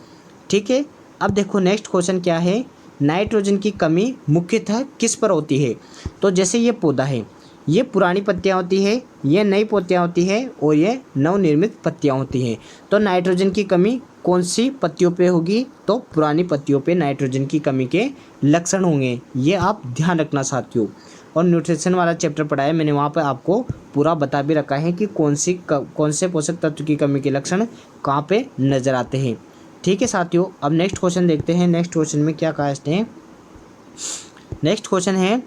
ठीक है। अब देखो नेक्स्ट क्वेश्चन क्या है? नाइट्रोजन की कमी मुख्यतः किस पर होती है? तो जैसे ये पौधा है, ये पुरानी पत्तियाँ होती है, ये नई पत्तियाँ होती है और ये नवनिर्मित पत्तियाँ होती हैं। तो नाइट्रोजन की कमी कौन सी पत्तियों पे होगी? तो पुरानी पत्तियों पे नाइट्रोजन की कमी के लक्षण होंगे। ये आप ध्यान रखना साथियों। और न्यूट्रिशन वाला चैप्टर पढ़ा है मैंने, वहाँ पर आपको पूरा बता भी रखा है कि कौन से पोषक तत्व की कमी के लक्षण कहाँ पे नज़र आते हैं। ठीक है साथियों, अब नेक्स्ट क्वेश्चन देखते हैं। नेक्स्ट क्वेश्चन में क्या कहा इसने? नेक्स्ट क्वेश्चन है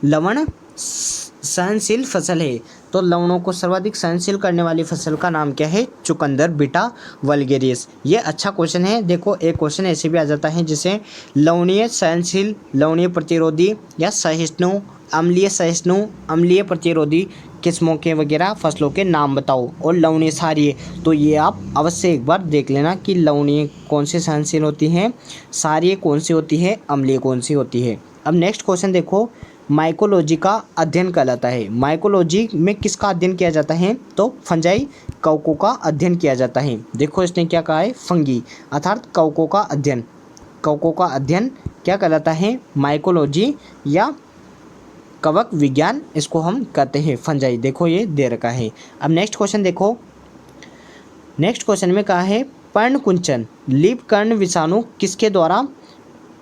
लवण सहनशील फसल है। तो लवणों को सर्वाधिक सहनशील करने वाली फसल का नाम क्या है? चुकंदर बीटा वल्गेरिस। ये अच्छा क्वेश्चन है। देखो एक क्वेश्चन ऐसे भी आ जाता है जिसे लवणीय सहनशील, लवणीय प्रतिरोधी या सहिष्णु, अम्लीय सहिष्णु, अम्लीय प्रतिरोधी किस्मों के वगैरह फसलों के नाम बताओ। और लवणीय क्षारीय, तो ये आप अवश्य एक बार देख लेना कि लवणीय कौन सी सहनशील होती है, क्षारीय कौन सी होती है, अम्लीय कौन सी होती है। अब नेक्स्ट क्वेश्चन देखो, माइकोलॉजी का अध्ययन कहलाता है। माइकोलॉजी में किसका अध्ययन किया जाता है? तो फंजाई कवकों का अध्ययन किया जाता है। देखो इसने क्या कहा है? फंगी अर्थात कवकों का अध्ययन। कवकों का अध्ययन क्या कहलाता है? माइकोलॉजी या कवक विज्ञान इसको हम कहते हैं, फंजाई। देखो ये दे रखा है। अब नेक्स्ट क्वेश्चन देखो, नेक्स्ट क्वेश्चन में कहा है पर्णकुंचन लीप कर्ण विषाणु किसके द्वारा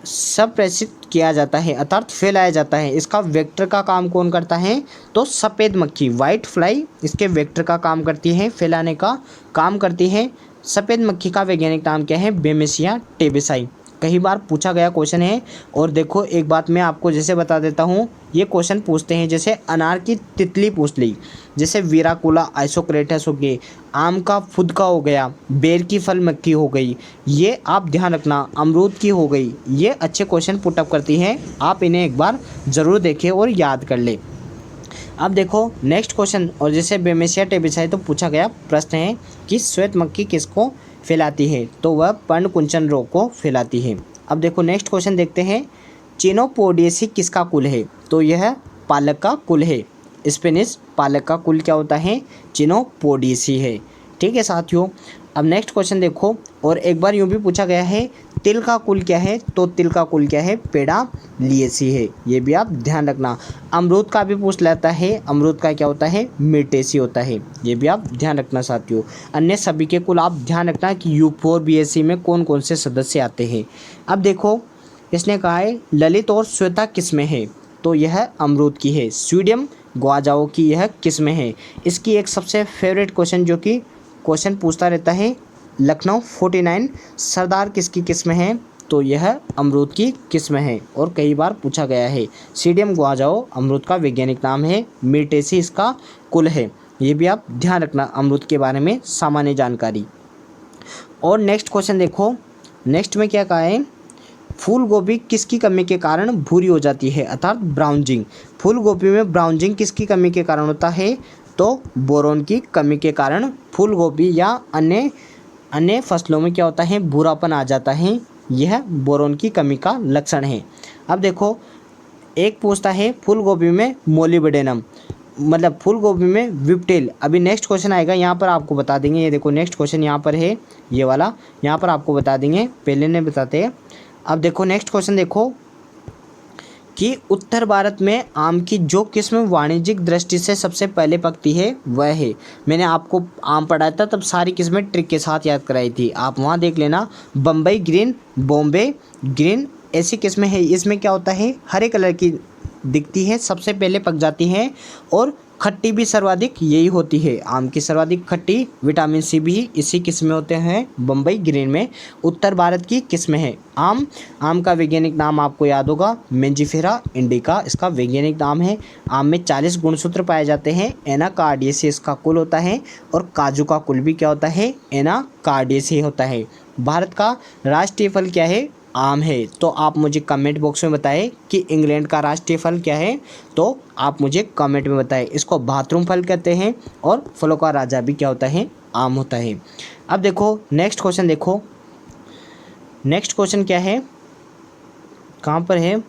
संप्रेषित किया जाता है अर्थात फैलाया जाता है? इसका वेक्टर का काम कौन करता है? तो सफ़ेद मक्खी, वाइट फ्लाई इसके वेक्टर का काम करती है, फैलाने का काम करती है। सफ़ेद मक्खी का वैज्ञानिक नाम क्या है? बेमेसिया टेबेसाई। कई बार पूछा गया क्वेश्चन है। और देखो एक बात मैं आपको जैसे बता देता हूँ, ये क्वेश्चन पूछते हैं जैसे अनार की तितली पूछ ली, जैसे वीराकुला आइसोक्रेटस हो गए, आम का फुदका हो गया, बेर की फल मक्खी हो गई, ये आप ध्यान रखना, अमरूद की हो गई। ये अच्छे क्वेश्चन पुटअप करती हैं, आप इन्हें एक बार ज़रूर देखें और याद कर ले। अब देखो नेक्स्ट क्वेश्चन, और जैसे बेमेसिया टेबेसाई तो पूछा गया प्रश्न है कि श्वेत मक्खी किसको फैलाती है? तो वह पर्णकुंचन रोग को फैलाती है। अब देखो नेक्स्ट क्वेश्चन देखते हैं, चिनोपोडियेसी किसका कुल है? तो यह पालक का कुल है। स्पेनिश पालक का कुल क्या होता है? चिनोपोडियेसी है। ठीक है साथियों, अब नेक्स्ट क्वेश्चन देखो, और एक बार यूँ भी पूछा गया है तिल का कुल क्या है? तो तिल का कुल क्या है? पेड़ालिएसी है। ये भी आप ध्यान रखना। अमरूद का भी पूछ लेता है, अमरूद का क्या होता है? मिर्टेसी होता है। ये भी आप ध्यान रखना साथियों। अन्य सभी के कुल आप ध्यान रखना कि U4BAC में कौन कौन से सदस्य आते हैं। अब देखो इसने कहा है ललित और श्वेता किस्में हैं। तो यह अमरूद की है। स्वीडियम ग्वाजाओ की यह किस्में हैं। इसकी एक सबसे फेवरेट क्वेश्चन जो कि क्वेश्चन पूछता रहता है, लखनऊ 49 सरदार किसकी किस्म है? तो यह अमरूद की किस्म है और कई बार पूछा गया है। सीडियम ग्वाजाओ अमरूद का वैज्ञानिक नाम है, मिर्टेसी इसका कुल है। ये भी आप ध्यान रखना अमरूद के बारे में सामान्य जानकारी। और नेक्स्ट क्वेश्चन देखो, नेक्स्ट में क्या कहा है? फूल गोभी किसकी कमी के कारण भूरी हो जाती है अर्थात ब्राउजिंग। फूल गोभी में ब्राउजिंग किसकी कमी के कारण होता है? तो बोरोन की कमी के कारण फूल गोभी या अन्य फसलों में क्या होता है? भूरापन आ जाता है। यह बोरोन की कमी का लक्षण है। अब देखो एक पूछता है फूल गोभी में मोलिबेडेनम, मतलब फूल गोभी में विप्टेल। अभी नेक्स्ट क्वेश्चन आएगा, यहाँ पर आपको बता देंगे। ये देखो नेक्स्ट क्वेश्चन यहाँ पर है, ये वाला यहाँ पर आपको बता देंगे, पहले ने बताते हैं। अब देखो नेक्स्ट क्वेश्चन देखो कि उत्तर भारत में आम की जो किस्म वाणिज्यिक दृष्टि से सबसे पहले पकती है वह है। मैंने आपको आम पढ़ाया था तब सारी किस्में ट्रिक के साथ याद कराई थी, आप वहाँ देख लेना। बम्बई ग्रीन, बॉम्बे ग्रीन ऐसी किस्में हैं। इसमें क्या होता है? हरे कलर की दिखती है, सबसे पहले पक जाती हैं और खट्टी भी सर्वाधिक यही होती है। आम की सर्वाधिक खट्टी, विटामिन सी भी इसी किस्म में होते हैं। बम्बई ग्रीन में उत्तर भारत की किस्में हैं। आम का वैज्ञानिक नाम आपको याद होगा, मेंजिफेरा इंडिका इसका वैज्ञानिक नाम है। आम में 40 गुणसूत्र पाए जाते हैं। एनाकार्डियेसी इसका कुल होता है और काजू का कुल भी क्या होता है? एनाकार्डियेसी होता है। भारत का राष्ट्रीय फल क्या है? आम है। तो आप मुझे कमेंट बॉक्स में बताएं कि इंग्लैंड का राष्ट्रीय फल क्या है, तो आप मुझे कमेंट में बताएं। इसको बाथरूम फल कहते हैं और फलों का राजा भी क्या होता है? आम होता है। अब देखो नेक्स्ट क्वेश्चन देखो, नेक्स्ट क्वेश्चन क्या है? कहाँ पर है?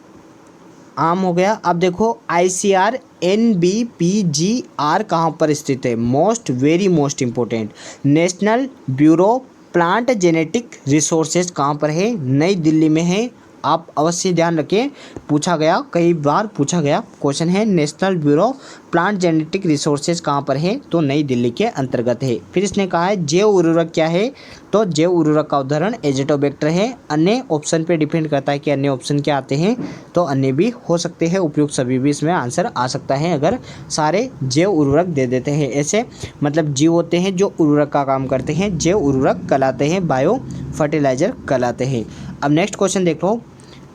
आम हो गया। अब देखो ICAR NBPGR कहाँ पर स्थित है? Very most important. National bureau plant genetic resources कहाँ पर है? नई दिल्ली में है। आप अवश्य ध्यान रखें, पूछा गया, कई बार पूछा गया क्वेश्चन है। National bureau plant genetic resources कहाँ पर है, तो नई दिल्ली के अंतर्गत है। फिर इसने कहा है जैव उर्वरक क्या है, तो जैव उर्वरक का उदाहरण एजिटोबैक्टर है। अन्य ऑप्शन पे डिपेंड करता है कि अन्य ऑप्शन क्या आते हैं, तो अन्य भी हो सकते हैं, उपयुक्त सभी भी इसमें आंसर आ सकता है अगर सारे जैव उर्वरक दे देते हैं। ऐसे मतलब जीव होते हैं जो उर्वरक का काम करते हैं, जैव उर्वरक कहलाते हैं, बायो फर्टिलाइजर कहलाते हैं। अब नेक्स्ट क्वेश्चन देख लो,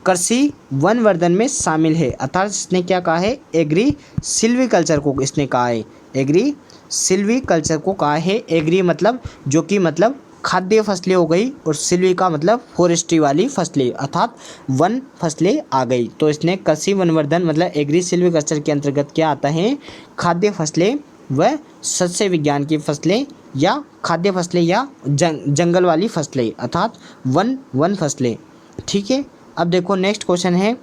कृषि वनवर्धन में शामिल है, अर्थात इसने क्या कहा है, एग्री सिल्वीकल्चर को इसने कहा है, एग्री सिल्वीकल्चर को कहा है। एग्री मतलब जो कि मतलब खाद्य फसलें हो गई, और सिल्वी का मतलब फॉरेस्ट्री वाली फसलें, अर्थात वन फसलें आ गई। तो इसने कृषि वनवर्धन मतलब एग्री सिल्वीकल्चर के अंतर्गत क्या आता है, खाद्य फसलें व सस्य विज्ञान की फसलें, या खाद्य फसलें या जंगल वाली फसलें, अर्थात वन फसलें। ठीक है। अब देखो नेक्स्ट क्वेश्चन है,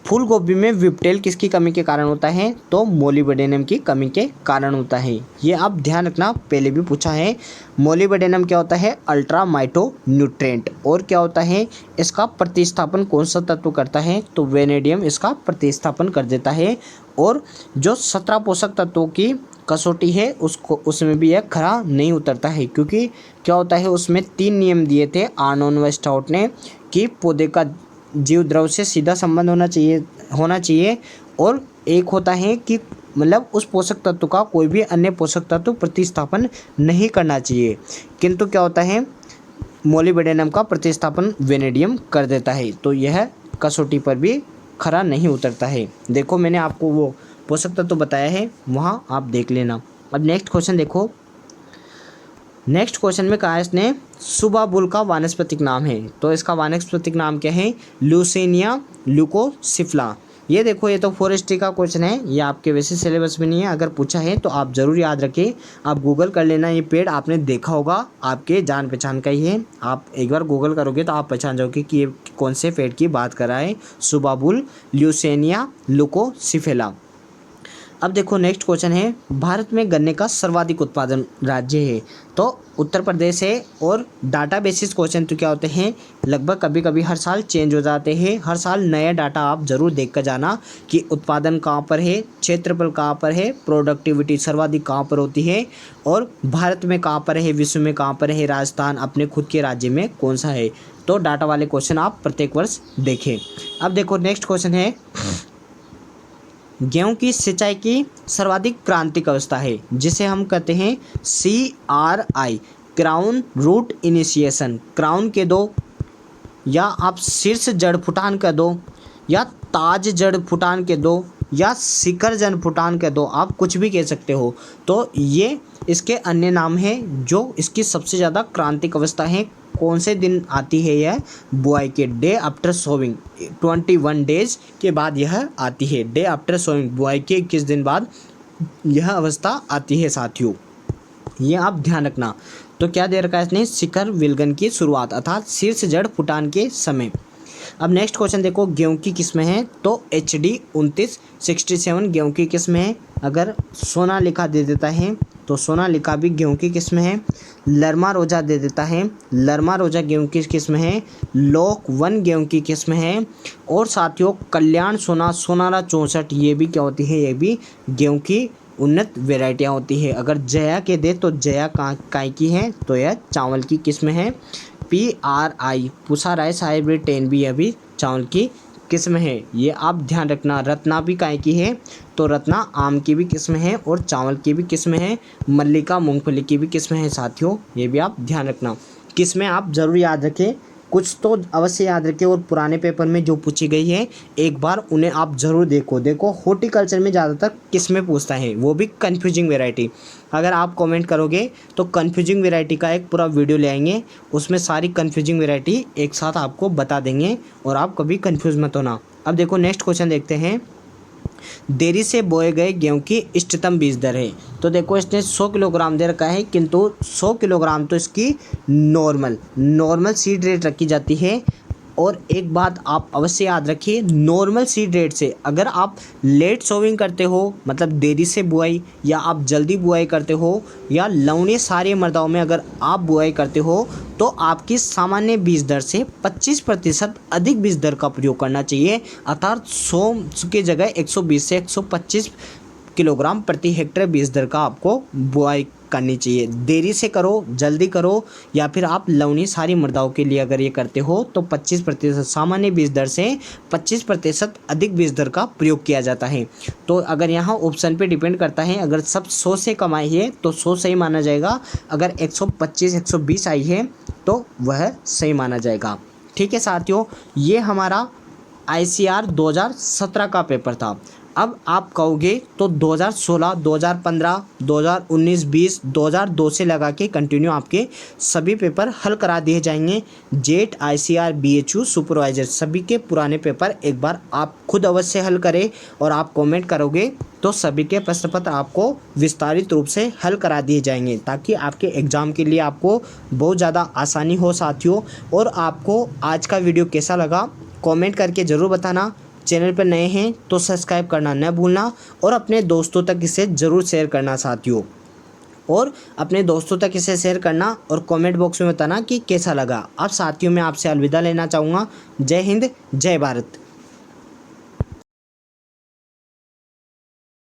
फूल गोभी में विप्टेल किसकी कमी के कारण होता है, तो मोलिबेडेनम की कमी के कारण होता है। ये आप ध्यान रखना, पहले भी पूछा है। मोलिबेडेनम क्या होता है, अल्ट्रा माइटो न्यूट्रेंट। और क्या होता है, इसका प्रतिस्थापन कौन सा तत्व करता है, तो वेनेडियम इसका प्रतिस्थापन कर देता है। और जो 17 पोषक तत्वों की कसौटी है उसको उसमें भी यह खरा नहीं उतरता है, क्योंकि क्या होता है उसमें 3 नियम दिए थे आर्नोन व स्टाउट ने कि पौधे का जीव द्रव से सीधा संबंध होना चाहिए, और एक होता है कि मतलब उस पोषक तत्व का कोई भी अन्य पोषक तत्व प्रतिस्थापन नहीं करना चाहिए। किंतु क्या होता है, मोलिबेडेनम का प्रतिस्थापन वेनेडियम कर देता है, तो यह कसौटी पर भी खरा नहीं उतरता है। देखो मैंने आपको वो पोषक तत्व बताया है, वहाँ आप देख लेना। अब नेक्स्ट क्वेश्चन देखो, नेक्स्ट क्वेश्चन में कहा है इसने सुबाबुल का वानस्पतिक नाम है, तो इसका वानस्पतिक नाम क्या है, ल्यूसेनिया ल्यूकोसिफला। ये देखो ये तो फॉरेस्ट्री का क्वेश्चन है, ये आपके वैसे सिलेबस में नहीं है, अगर पूछा है तो आप ज़रूर याद रखें, आप गूगल कर लेना। ये पेड़ आपने देखा होगा, आपके जान पहचान का ही है, आप एक बार गूगल करोगे तो आप पहचान जाओगे कि ये कौन से पेड़ की बात कर रहा है, सुबाबुल ल्यूसेनिया ल्यूकोसिफेला। अब देखो नेक्स्ट क्वेश्चन है, भारत में गन्ने का सर्वाधिक उत्पादन राज्य है, तो उत्तर प्रदेश है। और डाटा बेसिस क्वेश्चन तो क्या होते हैं, लगभग कभी कभी हर साल चेंज हो जाते हैं, हर साल नया डाटा आप ज़रूर देख कर जाना कि उत्पादन कहाँ पर है, क्षेत्रफल कहाँ पर है, प्रोडक्टिविटी सर्वाधिक कहाँ पर होती है, और भारत में कहाँ पर है, विश्व में कहाँ पर है, राजस्थान अपने खुद के राज्य में कौन सा है। तो डाटा वाले क्वेश्चन आप प्रत्येक वर्ष देखें। अब देखो नेक्स्ट क्वेश्चन है, गेहूं की सिंचाई की सर्वाधिक क्रांतिक अवस्था है, जिसे हम कहते हैं CRI, crown root initiation. Crown के दो, या आप शीर्ष जड़ फुटान कर दो, या ताज जड़ फुटान के दो, या शिखर जड़ फुटान के दो, आप कुछ भी कह सकते हो। तो ये इसके अन्य नाम हैं जो इसकी सबसे ज़्यादा क्रांतिक अवस्था है। कौन से दिन आती है यह, बुआई के डे आफ्टर सोविंग, 21 डेज के बाद यह आती है। डे आफ्टर सोविंग, बुआई के 21 दिन बाद यह अवस्था आती है साथियों, ये आप ध्यान रखना। तो क्या दे रखा है इसने, शिखर विलगन की शुरुआत, अर्थात शीर्ष जड़ फुटान के समय। अब नेक्स्ट क्वेश्चन देखो, गेहूं की किस्में हैं, तो HD 2967 गेहूं की किस्में हैं। अगर सोनालिका दे देता है तो सोनालिका भी गेहूं की किस्म है। लरमा रोजा दे देता है, लरमा रोजा गेहूं की किस्म है। लोक 1 गेहूं की किस्म है। और साथियों कल्याण सोना, सोनारा 64, ये भी क्या होती है, ये भी गेहूं की उन्नत वेराइटियाँ होती है। अगर जया के दे तो जया काय की है, तो यह चावल की किस्म है। PRI पूसा राइस हाइब्रिड 10 भी अभी चावल की किस्म है, ये आप ध्यान रखना। रत्ना भी काय की है, तो रत्ना आम की भी किस्म है और चावल की भी किस्म है। मल्लिका मूंगफली की भी किस्म है साथियों, ये भी आप ध्यान रखना। किस्में आप ज़रूर याद रखें, कुछ तो अवश्य याद रखें, और पुराने पेपर में जो पूछी गई है एक बार उन्हें आप ज़रूर देखो। हॉर्टिकल्चर में ज़्यादातर किस्में पूछता है, वो भी कन्फ्यूजिंग वेराइटी। अगर आप कमेंट करोगे तो कन्फ्यूजिंग वेराइटी का एक पूरा वीडियो ले आएंगे, उसमें सारी कन्फ्यूजिंग वेराइटी एक साथ आपको बता देंगे, और आप कभी कन्फ्यूज़ मत होना। अब देखो नेक्स्ट क्वेश्चन देखते हैं, देरी से बोए गए गेहूं की इष्टतम बीज दर है। तो देखो इसने 100 किलोग्राम दे रखा है, किंतु 100 किलोग्राम तो इसकी नॉर्मल सीड रेट रखी जाती है। और एक बात आप अवश्य याद रखिए, नॉर्मल सीड रेट से अगर आप लेट सोविंग करते हो, मतलब देरी से बुआई, या आप जल्दी बुआई करते हो, या लवणीय सारे मृदाओं में अगर आप बुआई करते हो, तो आपकी सामान्य बीज दर से 25% अधिक बीज दर का प्रयोग करना चाहिए। अर्थात 100 की जगह 120 से 125 किलोग्राम प्रति हेक्टेयर बीज दर का आपको बुआई करनी चाहिए। देरी से करो, जल्दी करो, या फिर आप लवणीय सारी मृदाओं के लिए अगर ये करते हो तो 25% सामान्य बीज दर से 25% अधिक बीज दर का प्रयोग किया जाता है। तो अगर यहाँ ऑप्शन पे डिपेंड करता है, अगर सब 100 से कम आई है तो 100 सही माना जाएगा, अगर 125 120 आई है तो वह सही माना जाएगा। ठीक है साथियों, ये हमारा ICAR 2017 का पेपर था। अब आप कहोगे तो 2016, 2015, 2019, 20, 2002 से लगा के कंटिन्यू आपके सभी पेपर हल करा दिए जाएंगे। जेट, ICAR, BHU सुपरवाइजर सभी के पुराने पेपर एक बार आप खुद अवश्य हल करें, और आप कमेंट करोगे तो सभी के प्रश्न पत्र आपको विस्तारित रूप से हल करा दिए जाएंगे, ताकि आपके एग्ज़ाम के लिए आपको बहुत ज़्यादा आसानी हो साथियों। और आपको आज का वीडियो कैसा लगा कमेंट करके ज़रूर बताना। चैनल पर नए हैं तो सब्सक्राइब करना न भूलना, और अपने दोस्तों तक इसे ज़रूर शेयर करना साथियों, और अपने दोस्तों तक इसे शेयर करना और कमेंट बॉक्स में बताना कि कैसा लगा। अब साथियों मैं आपसे अलविदा लेना चाहूँगा। जय हिंद, जय भारत।